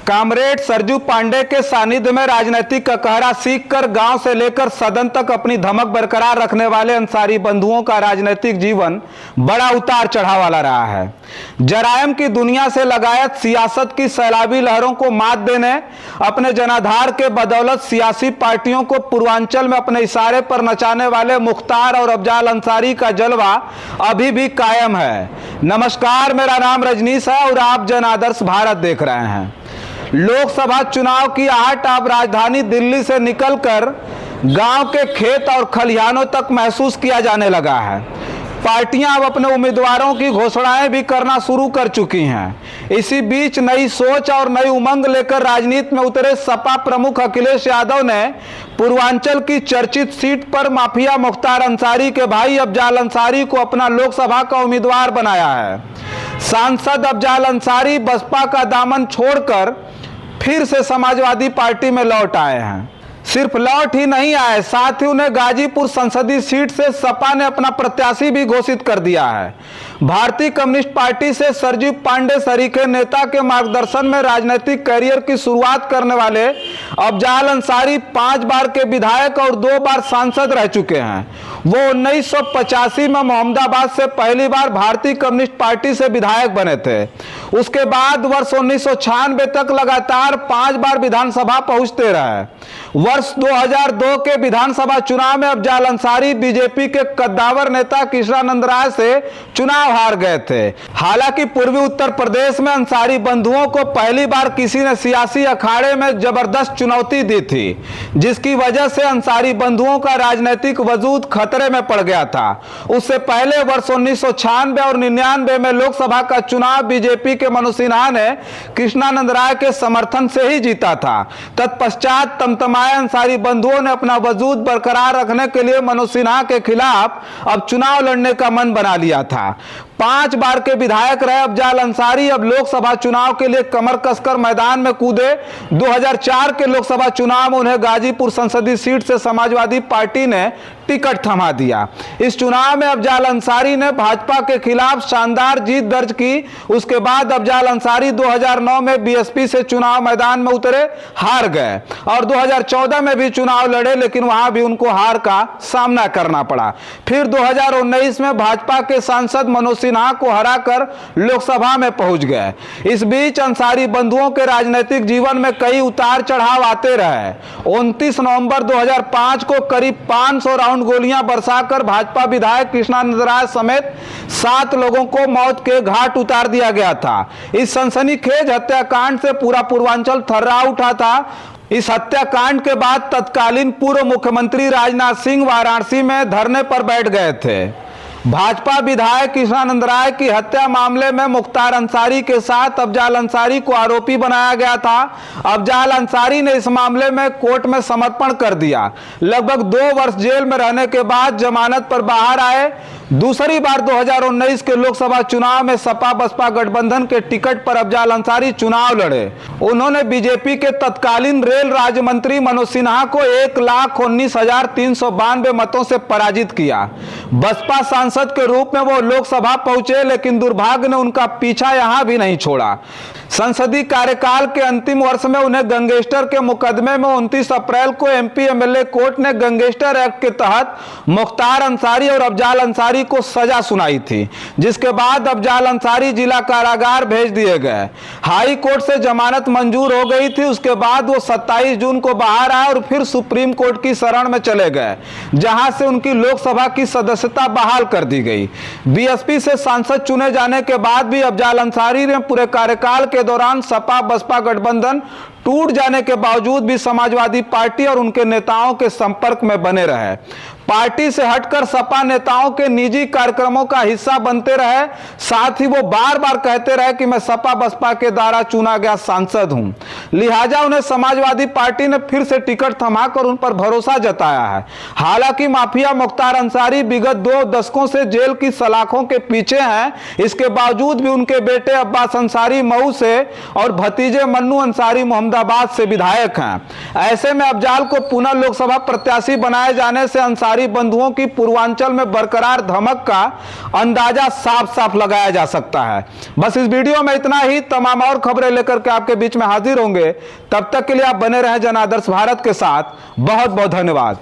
Comrade Sarju Pandey के सानिध्य में राजनीतिक ककहरा सीखकर गांव से लेकर सदन तक अपनी धमक बरकरार रखने वाले अंसारी बंधुओं का राजनीतिक जीवन बड़ा उतार चढ़ाव वाला रहा है। जरायम की दुनिया से लगायत सियासत की सैलाबी लहरों को मात देने, अपने जनाधार के बदौलत सियासी पार्टियों को पूर्वांचल में अपने इशारे पर नचाने वाले मुख्तार और अफजाल अंसारी का जलवा अभी भी कायम है। नमस्कार, मेरा नाम रजनीश है और आप जन आदर्श भारत देख रहे हैं। लोकसभा चुनाव की आहट अब राजधानी दिल्ली से निकलकर गांव के खेत और खलिहानों तक महसूस किया जाने लगा है। पार्टियां अब अपने उम्मीदवारों की घोषणाएं भी करना शुरू कर चुकी हैं। इसी बीच नई सोच और नई उमंग लेकर राजनीति में उतरे सपा प्रमुख अखिलेश यादव ने पूर्वांचल की चर्चित सीट पर माफिया मुख्तार अंसारी के भाई अफजाल अंसारी को अपना लोकसभा का उम्मीदवार बनाया है। सांसद अफजाल अंसारी बसपा का दामन छोड़कर फिर से समाजवादी पार्टी में लौट आए हैं। सिर्फ लौट ही नहीं आए, साथ ही उन्हें गाजीपुर संसदीय सीट से सपा ने अपना प्रत्याशी भी घोषित कर दिया है। भारतीय कम्युनिस्ट पार्टी से सरजू पांडे सरीखे नेता के मार्गदर्शन में राजनीतिक करियर की शुरुआत करने वाले अफजाल अंसारी 5 बार के विधायक और 2 बार सांसद रह चुके हैं। वो 1985 में मोहम्मदाबाद से पहली बार भारतीय कम्युनिस्ट पार्टी से विधायक बने थे। उसके बाद वर्ष 1996 तक लगातार 5 बार विधानसभा पहुंचते रहे। वर्ष 2002 के विधानसभा चुनाव में अफजाल अंसारी बीजेपी के कद्दावर नेता कृष्णानंद राय से चुनाव हार गए थे। हालांकि पूर्वी उत्तर प्रदेश में अंसारी बंधुओं को पहली बार किसी ने सियासी अखाड़े में जबरदस्त चुनौती दी थी, जिसकी वजह से अंसारी बंधुओं का राजनीतिक वजूद खतरे में पड़ गया था। उससे पहले वर्ष 1996 और 99 में लोकसभा का चुनाव बीजेपी के मनोज सिन्हा ने कृष्णानंद राय के समर्थन से ही जीता था। तत्पश्चात तमतमाए अंसारी बंधुओं ने अपना वजूद बरकरार रखने के लिए मनोज सिन्हा के खिलाफ अब चुनाव लड़ने का मन बना लिया था। 5 बार के विधायक रहे अफजाल अंसारी अब लोकसभा चुनाव के लिए कमर कसकर मैदान में कूदे। 2004 के लोकसभा चुनाव में उन्हें गाजीपुर संसदीय सीट से समाजवादी पार्टी ने टिकट थमा दिया। इस चुनाव में अफजाल अंसारी ने भाजपा के खिलाफ शानदार जीत दर्ज की। उसके बाद अफजाल अंसारी 2009 में बीएसपी से चुनाव मैदान में उतरे, हार गए और 2014 में भी चुनाव लड़े, लेकिन वहां भी उनको हार का सामना करना पड़ा। फिर 2019 में भाजपा के सांसद मनोज सिन्हा को हराकर लोकसभा में पहुंच गए। इस बीच अंसारी बंधुओं के राजनीतिक जीवन में कई उतार चढ़ाव आते रहे। 29 नवंबर 2005 को करीब 500 राउंड गोलियां बरसाकर भाजपा विधायक कृष्णानंद राय समेत 7 लोगों को मौत के घाट उतार दिया गया था। इस सनसनीखेज हत्याकांड से पूरा पूर्वांचल थर्रा उठा था। इस हत्याकांड के बाद तत्कालीन पूर्व मुख्यमंत्री राजनाथ सिंह वाराणसी में धरने पर बैठ गए थे। भाजपा विधायक कृष्णानंद राय की हत्या मामले में मुख्तार अंसारी के साथ अफजाल अंसारी को आरोपी बनाया गया था। अफजाल अंसारी ने इस मामले में कोर्ट में समर्पण कर दिया। लगभग 2 वर्ष जेल में रहने के बाद जमानत पर बाहर आए। दूसरी बार 2019 के लोकसभा चुनाव में सपा बसपा गठबंधन के टिकट पर अफजाल अंसारी चुनाव लड़े। उन्होंने बीजेपी के तत्कालीन रेल राज्य मंत्री मनोज सिन्हा को 1,19,392 मतों से पराजित किया। बसपा सांसद के रूप में वो लोकसभा पहुंचे, लेकिन दुर्भाग्य ने उनका पीछा यहां भी नहीं छोड़ा। संसदीय कार्यकाल के अंतिम वर्ष में उन्हें गैंगस्टर के मुकदमे में 29 अप्रैल को एमपी एमएलए कोर्ट ने गैंगस्टर एक्ट के तहत मुख्तार अंसारी और अफजाल अंसारी को सजा सुनाई थी, जिसके बाद अफजाल अंसारी जिला कारागार भेज दिए गए। हाई कोर्ट से जमानत मंजूर हो गई थी। उसके बाद वो 27 जून को बाहर आए और फिर सुप्रीम कोर्ट की शरण में चले गए, जहां से उनकी लोकसभा की सदस्यता बहाल कर दी गई। बीएसपी से सांसद चुने जाने के बाद भी अफजाल अंसारी ने पूरे कार्यकाल के दौरान सपा बसपा गठबंधन टूट जाने के बावजूद भी समाजवादी पार्टी और उनके नेताओं के संपर्क में बने रहे। पार्टी से हटकर सपा नेताओं के निजी कार्यक्रमों का हिस्सा बनते रहे। साथ ही वो बार बार कहते रहे कि मैं सपा बसपा के द्वारा चुना गया सांसद हूं। लिहाजा उन्हें समाजवादी पार्टी ने फिर से टिकट थमाकर उन पर भरोसा जताया है। हालांकि माफिया मुख्तार अंसारी विगत 2 दशकों से जेल की सलाखों के पीछे हैं। इसके बावजूद भी उनके बेटे अब्बास अंसारी मऊ से और भतीजे मन्नू अंसारी मोहम्मदाबाद से विधायक हैं। ऐसे में अफजाल को पुनः लोकसभा प्रत्याशी बनाए जाने से अंसारी अंसारी बंधुओं की पूर्वांचल में बरकरार धमक का अंदाजा साफ साफ लगाया जा सकता है। बस इस वीडियो में इतना ही। तमाम और खबरें लेकर के आपके बीच में हाजिर होंगे। तब तक के लिए आप बने रहें जन आदर्श भारत के साथ। बहुत बहुत धन्यवाद।